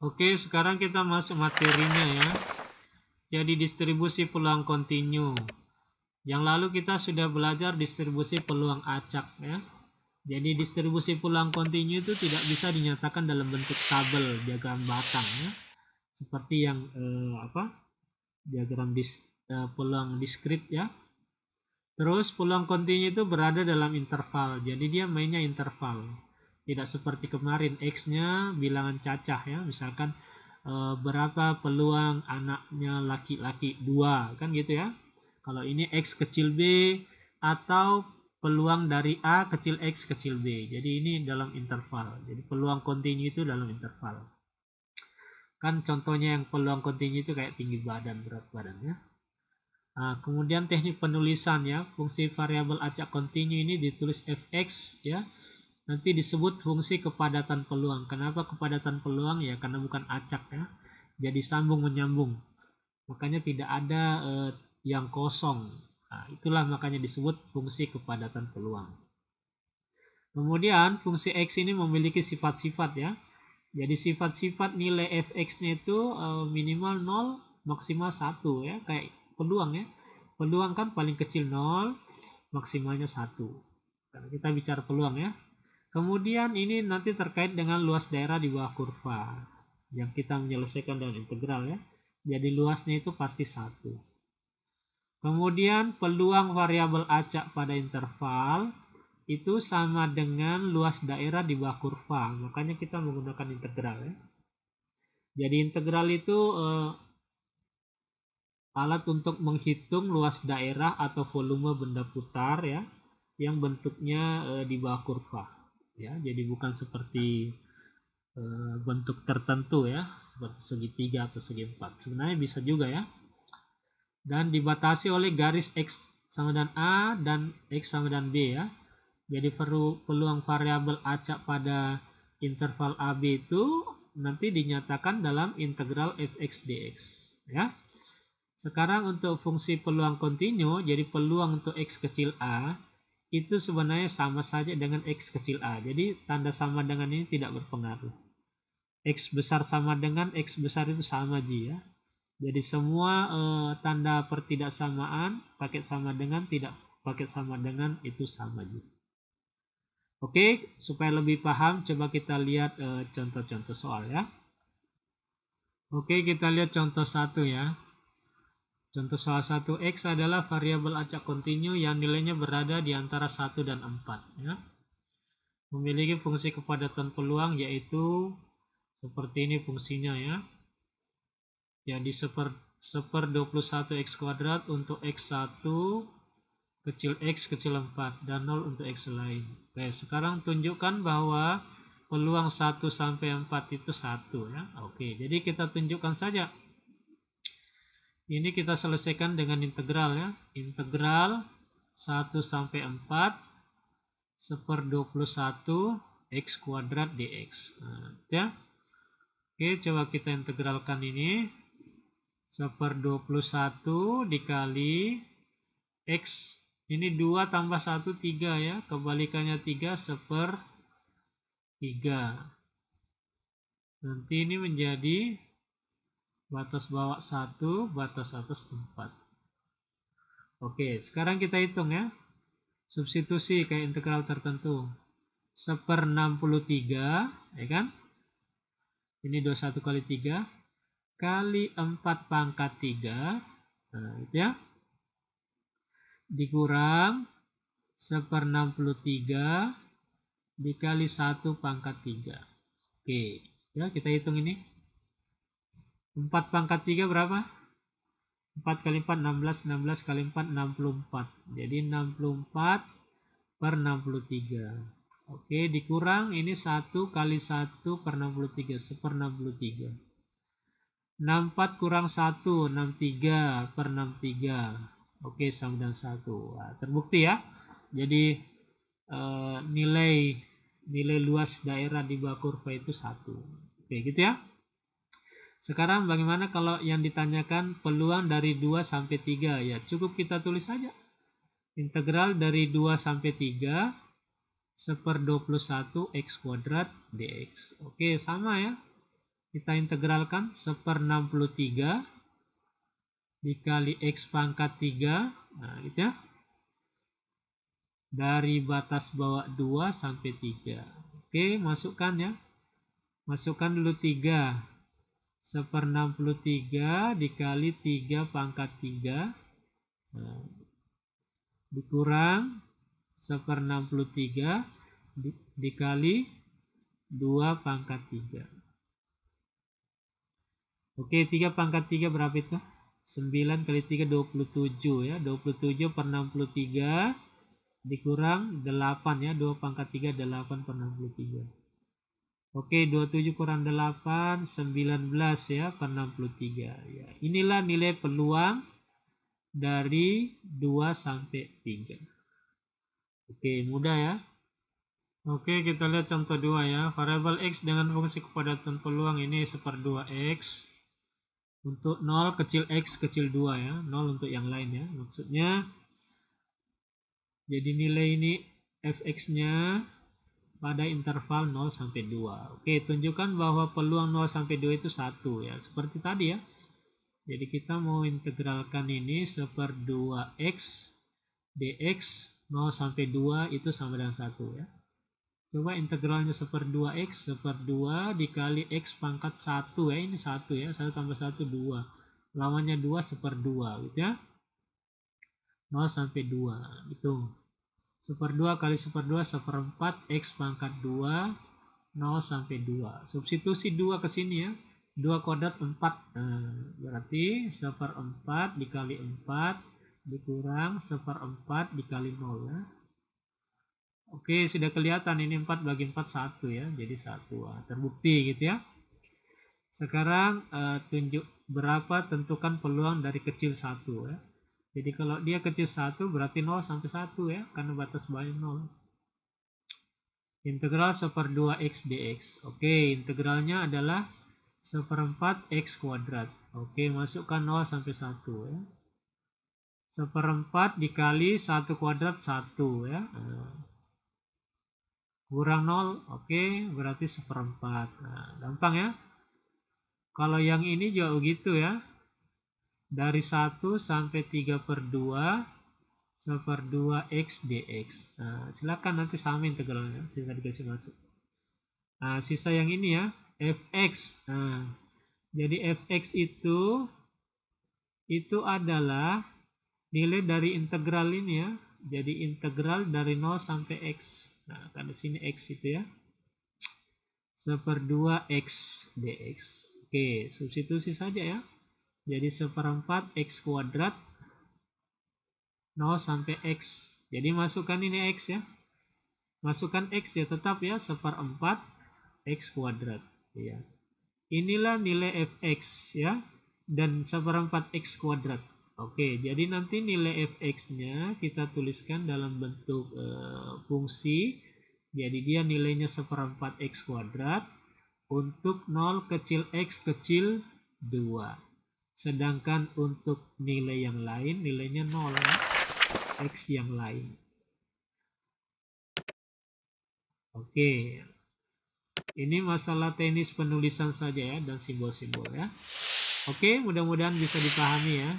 Oke, sekarang kita masuk materinya ya. Jadi distribusi peluang kontinu. Yang lalu kita sudah belajar distribusi peluang acak ya. Jadi distribusi peluang kontinu itu tidak bisa dinyatakan dalam bentuk tabel diagram batang ya. Seperti yang diagram peluang diskrit ya. Terus peluang kontinu itu berada dalam interval. Jadi dia mainnya interval. Tidak seperti kemarin X-nya bilangan cacah ya. Misalkan berapa peluang anaknya laki-laki 2 kan gitu ya. Kalau ini X kecil B atau peluang dari A kecil X kecil B. Jadi ini dalam interval. Jadi peluang kontinu itu dalam interval. Kan contohnya yang peluang kontinu itu kayak tinggi badan, berat badannya. Nah, kemudian teknik penulisan ya. Fungsi variabel acak kontinu ini ditulis fx ya. Nanti disebut fungsi kepadatan peluang. Kenapa kepadatan peluang? Ya karena bukan acak ya. Jadi sambung menyambung. Makanya tidak ada yang kosong. Nah, itulah makanya disebut fungsi kepadatan peluang. Kemudian fungsi x ini memiliki sifat-sifat ya. Jadi sifat-sifat nilai fx-nya itu minimal 0, maksimal 1 ya. Kayak peluang ya. Peluang kan paling kecil 0, maksimalnya 1. Karena kita bicara peluang ya. Kemudian ini nanti terkait dengan luas daerah di bawah kurva yang kita menyelesaikan dengan integral ya. Jadi luasnya itu pasti 1. Kemudian peluang variabel acak pada interval itu sama dengan luas daerah di bawah kurva. Makanya kita menggunakan integral ya. Jadi integral itu alat untuk menghitung luas daerah atau volume benda putar ya yang bentuknya di bawah kurva. Ya, jadi bukan seperti bentuk tertentu ya, seperti segitiga atau segi empat. Sebenarnya bisa juga ya. Dan dibatasi oleh garis X sama dengan A dan X sama dengan B ya. Jadi peluang variabel acak pada interval AB itu nanti dinyatakan dalam integral fx dx ya. Sekarang untuk fungsi peluang kontinu, jadi peluang untuk X kecil A itu sebenarnya sama saja dengan X kecil A. Jadi tanda sama dengan ini tidak berpengaruh. X besar sama dengan X besar itu sama aja ya. Jadi semua tanda pertidaksamaan paket sama dengan tidak paket sama dengan itu sama aja. Oke, supaya lebih paham coba kita lihat contoh-contoh soal ya. Oke, kita lihat contoh 1 ya. Contoh soal 1, X adalah variabel acak kontinu yang nilainya berada di antara 1 dan 4 ya. Memiliki fungsi kepadatan peluang yaitu seperti ini fungsinya ya. Jadi seper 21 X kuadrat untuk X1 kecil X kecil 4 dan 0 untuk X lain. Oke, sekarang tunjukkan bahwa peluang 1 sampai 4 itu 1 ya. Oke, jadi kita tunjukkan saja. Ini kita selesaikan dengan integral ya. Integral 1 sampai 4 seper 21 X kuadrat dx. Nah, ya. Oke, coba kita integralkan ini. Seper 21 dikali X. Ini 2 tambah 1, 3 ya. Kebalikannya 3 seper 3. Nanti ini menjadi batas bawah 1, batas atas 4. Oke, sekarang kita hitung ya. Substitusi ke integral tertentu. Seper 63, ya kan? Ini 21 kali 3. Kali 4 pangkat 3. Nah, itu ya. Dikurang seper 63 dikali 1 pangkat 3. Oke, ya kita hitung ini. 4 pangkat 3 berapa? 4 kali 4, 16. 16 kali 4, 64. Jadi 64 per 63. Oke, dikurang ini 1 kali 1 per 63. Seper 63. 64 kurang 1, 63 per 63. Oke, sama dengan 1. Nah, terbukti ya. Jadi nilai luas daerah di bawah kurva itu 1. Oke, gitu ya. Sekarang bagaimana kalau yang ditanyakan peluang dari 2 sampai 3? Ya, cukup kita tulis saja. Integral dari 2 sampai 3 seper 21 X kuadrat dx. Oke, sama ya. Kita integralkan 1/63 dikali X pangkat 3. Nah, gitu ya. Dari batas bawah 2 sampai 3. Oke, masukkan ya. Masukkan dulu 3. 1/63 dikali 3 pangkat 3. Nah, dikurang 1/63 dikali 2 pangkat 3. Oke, 3 pangkat 3 berapa itu? 9 kali 3 27 ya. 27/63 dikurang 8 ya. 2 pangkat 3 8/63. Oke, 27 kurang 8 19 ya per 63 ya. Inilah nilai peluang dari 2 sampai 3. Oke, mudah ya. Oke, kita lihat contoh 2 ya. Variabel X dengan fungsi kepadatan peluang ini 1/2X. Untuk 0 kecil X kecil 2 ya. 0 untuk yang lain ya. Maksudnya, jadi nilai ini fx-nya pada interval 0 sampai 2. Oke, tunjukkan bahwa peluang 0 sampai 2 itu 1 ya. Seperti tadi ya. Jadi kita mau integralkan ini 1/2X dx 0 sampai 2 itu sama dengan 1 ya. Coba integralnya 1/2X 1/2 dikali X pangkat 1 ya. Ini 1 ya. 1 tambah 1 2. Lawannya 2 1/2 gitu ya. 0 sampai 2. Hitung. 1/2 kali 1/2 1/4 X pangkat 2 0 sampai 2. Substitusi 2 ke sini ya. 2 kuadrat 4. Nah, berarti 1/4 dikali 4 dikurang 1/4 dikali 0 ya. Oke, sudah kelihatan ini 4 bagi 4 1 ya. Jadi 1. Terbukti gitu ya. Sekarang tunjuk berapa tentukan peluang dari kecil 1 ya. Jadi kalau dia kecil 1 berarti 0 sampai 1 ya. Karena batas bawahnya 0. Integral 1/2X dx. Oke, integralnya adalah 1/4 X kuadrat. Oke, masukkan 0 sampai 1 ya. 1/4 dikali 1 kuadrat 1 ya. Kurang 0, oke, berarti 1/4. Nah, gampang ya. Kalau yang ini juga begitu ya. Dari 1 sampai 3/2 1/2X dx. Nah, silakan nanti sama integralnya, sisa dikasih masuk. Nah, sisa yang ini ya, fx. Nah, jadi fx itu adalah nilai dari integral ini ya. Jadi integral dari 0 sampai x. Nah, kan di sini x itu ya. 1/2X dx. Oke, substitusi saja ya. Jadi 1/4 X kuadrat 0 sampai X. Jadi masukkan ini X ya. Masukkan X ya tetap ya 1/4 X kuadrat. Ya. Inilah nilai fx ya. Dan 1/4 X kuadrat. Oke, jadi nanti nilai fx-nya kita tuliskan dalam bentuk fungsi. Jadi dia nilainya 1/4 X kuadrat untuk 0 kecil X kecil 2. Sedangkan untuk nilai yang lain, nilainya 0 ya. X yang lain. Oke. Ini masalah teknis penulisan saja ya dan simbol-simbol ya. Oke, mudah-mudahan bisa dipahami ya.